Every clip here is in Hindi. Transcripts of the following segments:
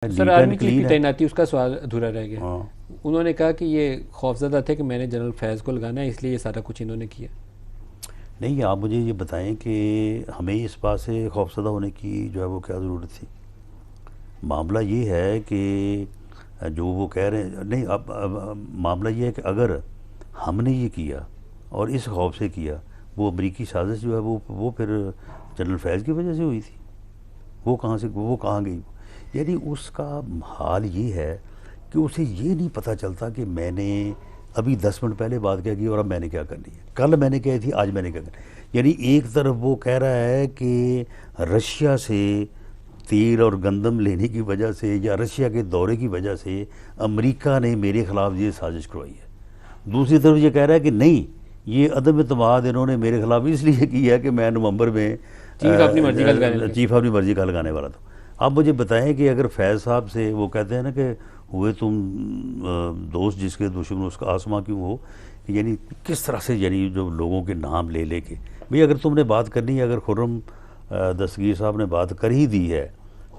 Sir neat army and chief की क्लीन है। तैनाती उसका सवाल अधूरा रह गया। हाँ, उन्होंने कहा कि ये खौफजदा थे कि मैंने जनरल फैज़ को लगाना है, इसलिए ये सारा कुछ इन्होंने किया। नहीं आप मुझे ये बताएं कि हमें इस बात से खौफज़दा होने की जो है वो क्या ज़रूरत थी। मामला ये है कि जो वो कह रहे हैं, नहीं अब मामला ये है कि अगर हमने ये किया और इस खौफ से किया, वो अमरीकी साजिश जो है वो फिर जनरल फैज़ की वजह से हुई थी। वो कहाँ गई। यानी उसका हाल ये है कि उसे ये नहीं पता चलता कि मैंने अभी 10 मिनट पहले बात क्या की और अब मैंने क्या करनी है, कल मैंने क्या थी, आज मैंने क्या करनी है। यानी एक तरफ वो कह रहा है कि रशिया से तेल और गंदम लेने की वजह से या रशिया के दौरे की वजह से अमेरिका ने मेरे ख़िलाफ़ ये साजिश करवाई है। दूसरी तरफ ये कह रहा है कि नहीं, ये अदम एतमाद इन्होंने मेरे ख़िलाफ़ इसलिए की है कि मैं नवंबर में चीफ अपनी मर्जी का लगाने लगे। चीफ अपनी मर्जी का लगाने वाला था। आप मुझे बताएं कि अगर फैज़ साहब से वो कहते हैं ना कि हुए तुम दोस्त जिसके दुश्मन उसका आसमां क्यों हो, यानी किस तरह से, यानी जो लोगों के नाम ले लेके, भाई अगर तुमने बात करनी है, अगर खुर्रम दस्तगीर साहब ने बात कर ही दी है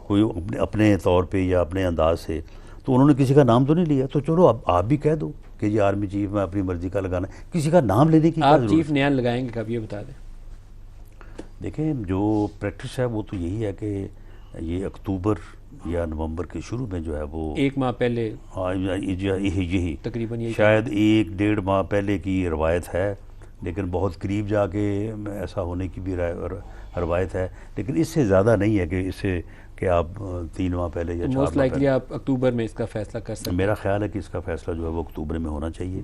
कोई अपने तौर पे या अपने अंदाज से, तो उन्होंने किसी का नाम तो नहीं लिया, तो चलो अब आप भी कह दो कि ये आर्मी चीफ में अपनी मर्जी का लगाना है, किसी का नाम लेने की क्या आप ज़रूरत चीफ है। नया लगाएंगे कब, ये बता दें। देखें जो प्रैक्टिस है वो तो यही है कि ये अक्टूबर या नवंबर के शुरू में जो है वो, एक माह पहले हाँ यही तकरीबन यही शायद 1-1.5 माह पहले की रवायत है, लेकिन बहुत करीब जाके ऐसा होने की भी रवायत है, लेकिन इससे ज़्यादा नहीं है कि इससे कि आप 3 माह पहले या तो चार मोस्ट माह लाइकली पहले। आप अक्टूबर में इसका फैसला कर सकते हैं। मेरा ख्याल है कि इसका फ़ैसला जो है वो अक्टूबर में होना चाहिए।